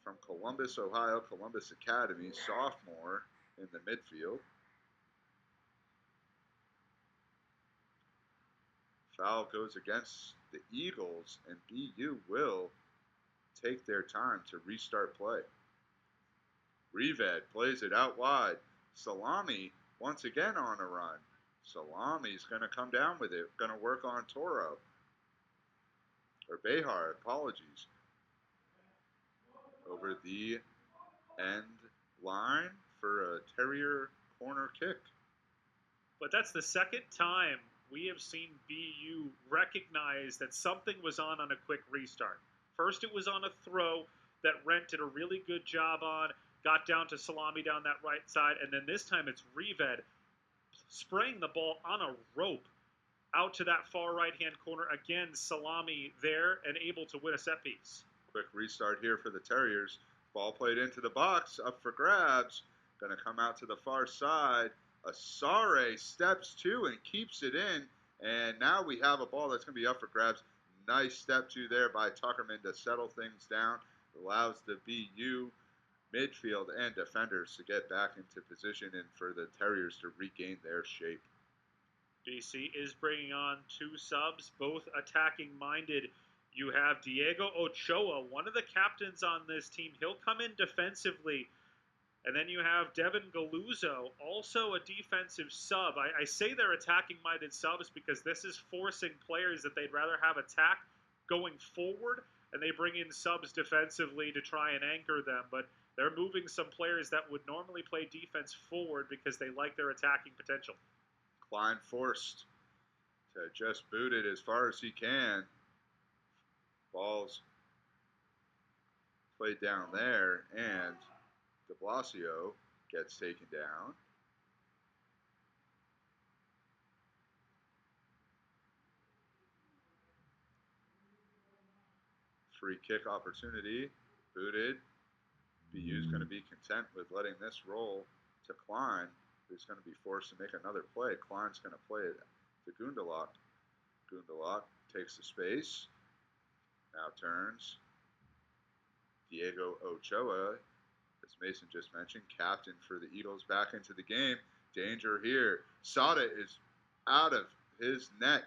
from Columbus, Ohio, Columbus Academy, sophomore. in the midfield. Foul goes against the Eagles, and BU will take their time to restart play. Reved plays it out wide. Salami once again on a run. Salami's going to come down with it. Going to work on Toro. Or Behar, apologies. Over the end line for a Terrier corner kick. But that's the second time we have seen BU recognize that something was on a quick restart. First, it was on a throw that Rent did a really good job on, got down to Salami down that right side, and then this time it's Reved spraying the ball on a rope out to that far right-hand corner. Again, Salami there and able to win a set piece. Quick restart here for the Terriers. Ball played into the box, up for grabs. Going to come out to the far side. Asare steps to and keeps it in. And now we have a ball that's going to be up for grabs. Nice step to there by Tuckerman to settle things down. Allows the BU midfield and defenders to get back into position and for the Terriers to regain their shape. BC is bringing on two subs, both attacking minded. You have Diego Ochoa, one of the captains on this team. He'll come in defensively. And then you have Devin Galuzzo, also a defensive sub. I say they're attacking-minded subs because this is forcing players that they'd rather have attack going forward, and they bring in subs defensively to try and anchor them. But they're moving some players that would normally play defense forward because they like their attacking potential. Klein forced to just boot it as far as he can. Ball's played down there, and de Blasio gets taken down. Free kick opportunity, booted. BU's going to be content with letting this roll to Klein, who's going to be forced to make another play. Klein's going to play it to Gundelach. Gundelach takes the space, now turns. Diego Ochoa, as Mason just mentioned, captain for the Eagles, back into the game. Danger here. Saadat is out of his net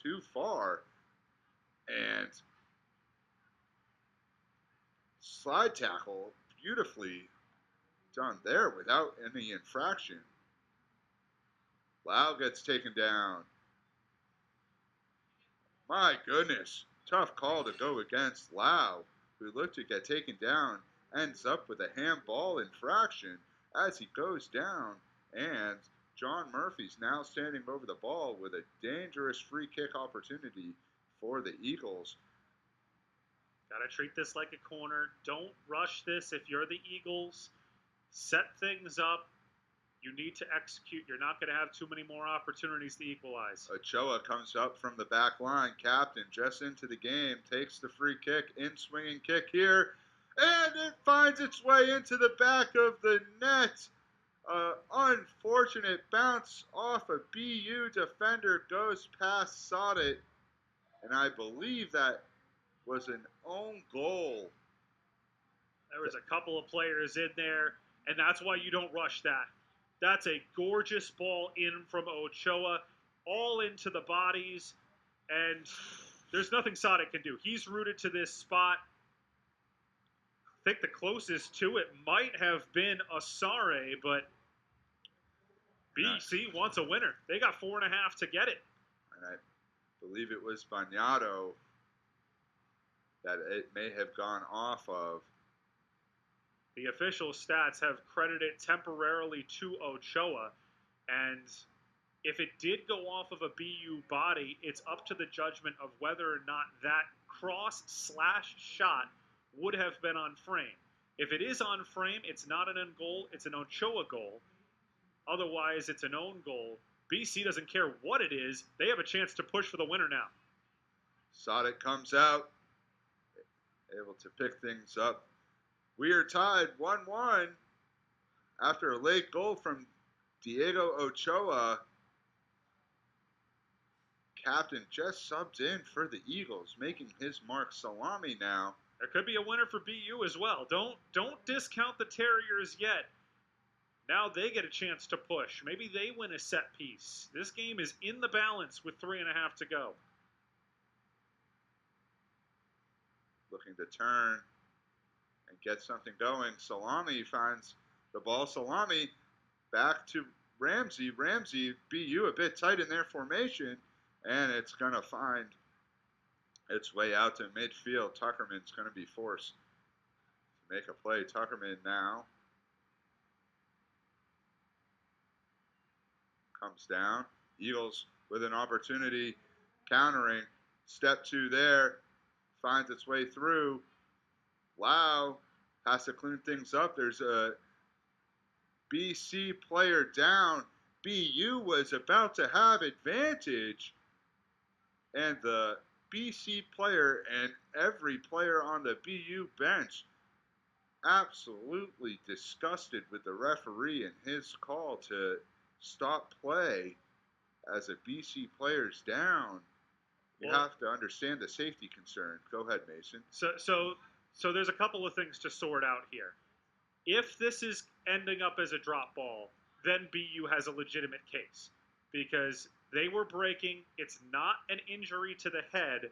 too far. And slide tackle, beautifully done there without any infraction. Lau gets taken down. My goodness, tough call to go against Lau, who looked to get taken down, ends up with a handball infraction as he goes down, and John Murphy's now standing over the ball with a dangerous free kick opportunity for the Eagles. Got to treat this like a corner. Don't rush this if you're the Eagles. Set things up. You need to execute. You're not going to have too many more opportunities to equalize. Ochoa comes up from the back line. Captain just into the game. Takes the free kick. In swinging kick here. And it finds its way into the back of the net. Unfortunate bounce off a BU defender. Goes past Saadat. And I believe that was an own goal. There was a couple of players in there, and that's why you don't rush that. That's a gorgeous ball in from Ochoa, all into the bodies, and there's nothing Saadat can do. He's rooted to this spot. I think the closest to it might have been Asare, but BC wants a winner. They got 4.5 to get it. And I believe it was Bagnado that it may have gone off of. The official stats have credited temporarily to Ochoa, and if it did go off of a BU body, it's up to the judgment of whether or not that cross/shot would have been on frame. If it is on frame, it's not an own goal, it's an Ochoa goal. Otherwise, it's an own goal. BC doesn't care what it is. They have a chance to push for the winner now. Saadat comes out, able to pick things up. We are tied 1-1 after a late goal from Diego Ochoa. Captain just subbed in for the Eagles, making his mark. Salami now. There could be a winner for BU as well. Don't discount the Terriers yet. Now they get a chance to push. Maybe they win a set piece. This game is in the balance with 3.5 to go. Looking to turn and get something going. Salami finds the ball. Salami back to Ramsey. Ramsey, BU a bit tight in their formation, and it's going to find its way out to midfield. Tuckerman's going to be forced to make a play. Tuckerman now comes down. Eagles with an opportunity, countering. Step 2 there, finds its way through. Lau has to clean things up. There's a BC player down. BU was about to have advantage, and the BC player and every player on the BU bench absolutely disgusted with the referee and his call to stop play as a BC player's down. You have to understand the safety concern. Go ahead, Mason. So there's a couple of things to sort out here. If this is ending up as a drop ball, then BU has a legitimate case because they were breaking. It's not an injury to the head.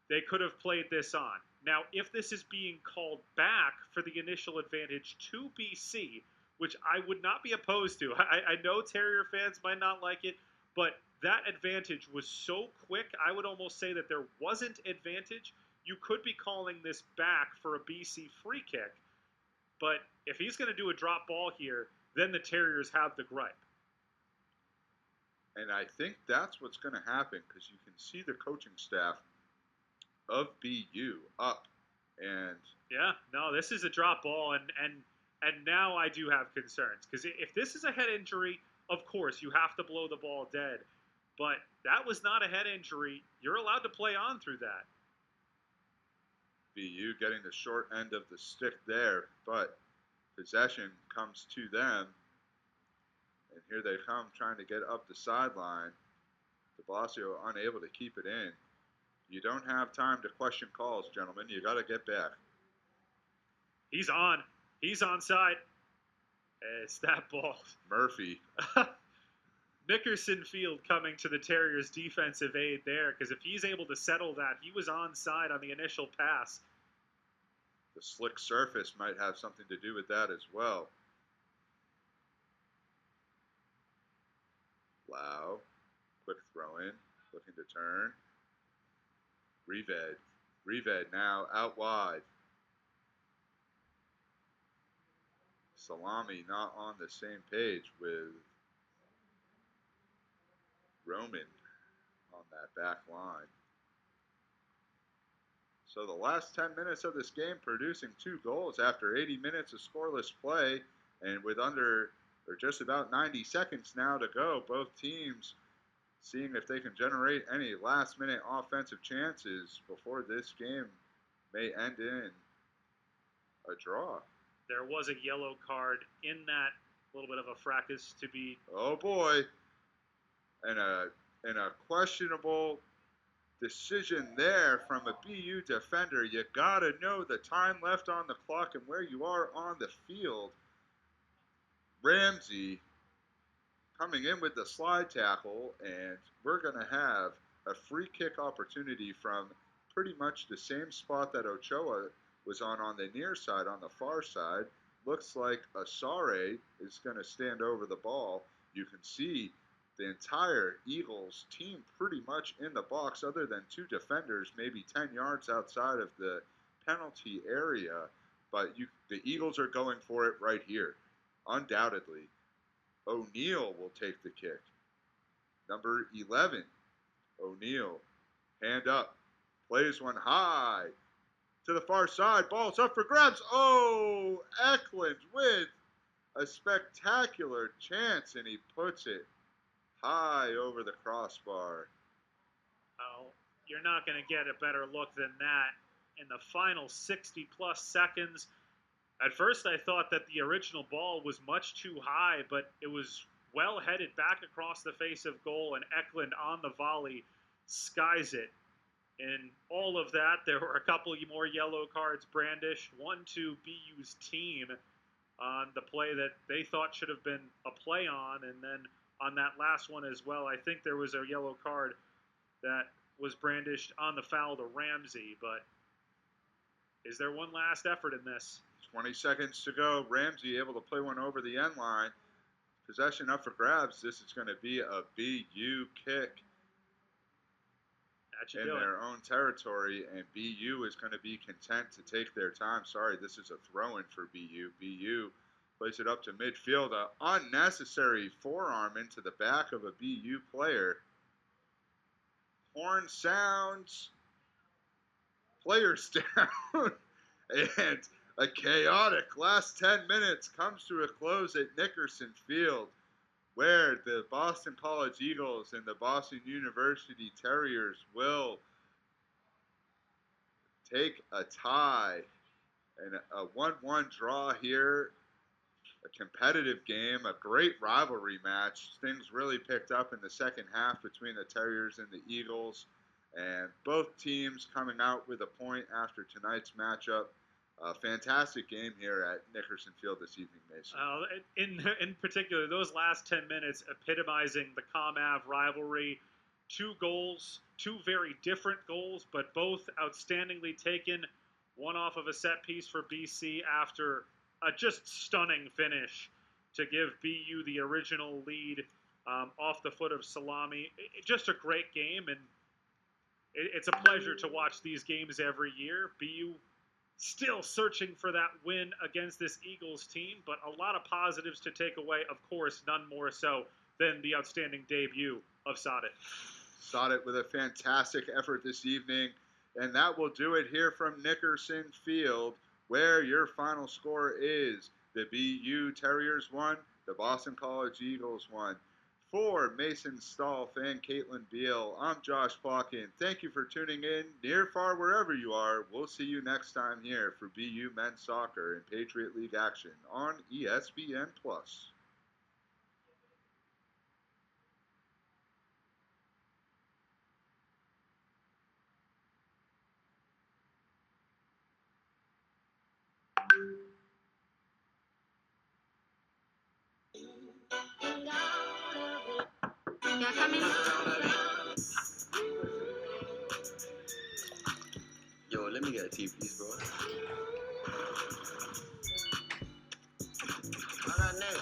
They could have played this on. Now, if this is being called back for the initial advantage to BC, which I would not be opposed to. I know Terrier fans might not like it, but that advantage was so quick, I would almost say that there wasn't advantage. You could be calling this back for a BC free kick, but if he's going to do a drop ball here, then the Terriers have the gripe. And I think that's what's going to happen because you can see the coaching staff of BU up. And yeah, no, this is a drop ball, and now I do have concerns because if this is a head injury, of course you have to blow the ball dead. But that was not a head injury. You're allowed to play on through that. BU getting the short end of the stick there, but possession comes to them. And here they come trying to get up the sideline. De Blasio unable to keep it in. You don't have time to question calls, gentlemen. You got to get back. He's on. He's onside. It's that ball. Murphy. Nickerson Field coming to the Terriers' defensive aid there, because if he's able to settle that, he was onside on the initial pass. The slick surface might have something to do with that as well. Lau, quick throw in, looking to turn. Reved now out wide. Salami not on the same page with Roman on that back line. So the last 10 minutes of this game producing 2 goals after 80 minutes of scoreless play, and with under or just about 90 seconds now to go, both teams seeing if they can generate any last-minute offensive chances before this game may end in a draw. There was a yellow card in that little bit of a fracas to be. Oh boy, and a questionable decision there from a BU defender. You gotta know the time left on the clock and where you are on the field. Ramsey coming in with the slide tackle, and we're gonna have a free kick opportunity from pretty much the same spot that Ochoa was on the near side, on the far side. Looks like Asare is going to stand over the ball. You can see the entire Eagles team pretty much in the box other than 2 defenders, maybe 10 yards outside of the penalty area. But the Eagles are going for it right here, undoubtedly. O'Neal will take the kick. Number 11, O'Neal, hand up, plays one high to the far side. Ball's up for grabs. Oh, Eklund with a spectacular chance, and he puts it high over the crossbar. Oh, you're not going to get a better look than that in the final 60-plus seconds. At first, I thought that the original ball was much too high, but it was well headed back across the face of goal, and Eklund on the volley skies it. In all of that, there were a couple more yellow cards brandished, one to BU's team. on the play that they thought should have been a play on, and then on that last one as well, I think there was a yellow card that was brandished on the foul to Ramsey, but is there one last effort in this? 20 seconds to go. Ramsey able to play one over the end line. Possession up for grabs. This is going to be a BU kick in their own territory, and BU is going to be content to take their time. Sorry, this is a throw-in for BU. BU plays it up to midfield. An unnecessary forearm into the back of a BU player. Horn sounds. Players down. And a chaotic last 10 minutes comes to a close at Nickerson Field, where the Boston College Eagles and the Boston University Terriers will take a tie and a 1-1 draw here. A competitive game, a great rivalry match. Things really picked up in the second half between the Terriers and the Eagles, and both teams coming out with a point after tonight's matchup. A fantastic game here at Nickerson Field this evening, Mason. In particular, those last 10 minutes epitomizing the ComAv rivalry. 2 goals, 2 very different goals, but both outstandingly taken. One off of a set piece for BC after a just stunning finish to give BU the original lead off the foot of Salami. Just a great game, and it's a pleasure to watch these games every year. BU still searching for that win against this Eagles team, but a lot of positives to take away. Of course, none more so than the outstanding debut of Saadat. Saadat with a fantastic effort this evening, and that will do it here from Nickerson Field, where your final score is the BU Terriers 1, the Boston College Eagles 1. For Mason Stolf and Caitlin Beal, I'm Josh Plotkin. Thank you for tuning in, near, far, wherever you are. We'll see you next time here for BU Men's Soccer and Patriot League action on ESPN+. Yeah, coming. Yo, let me get a tea, please, bro. How that name?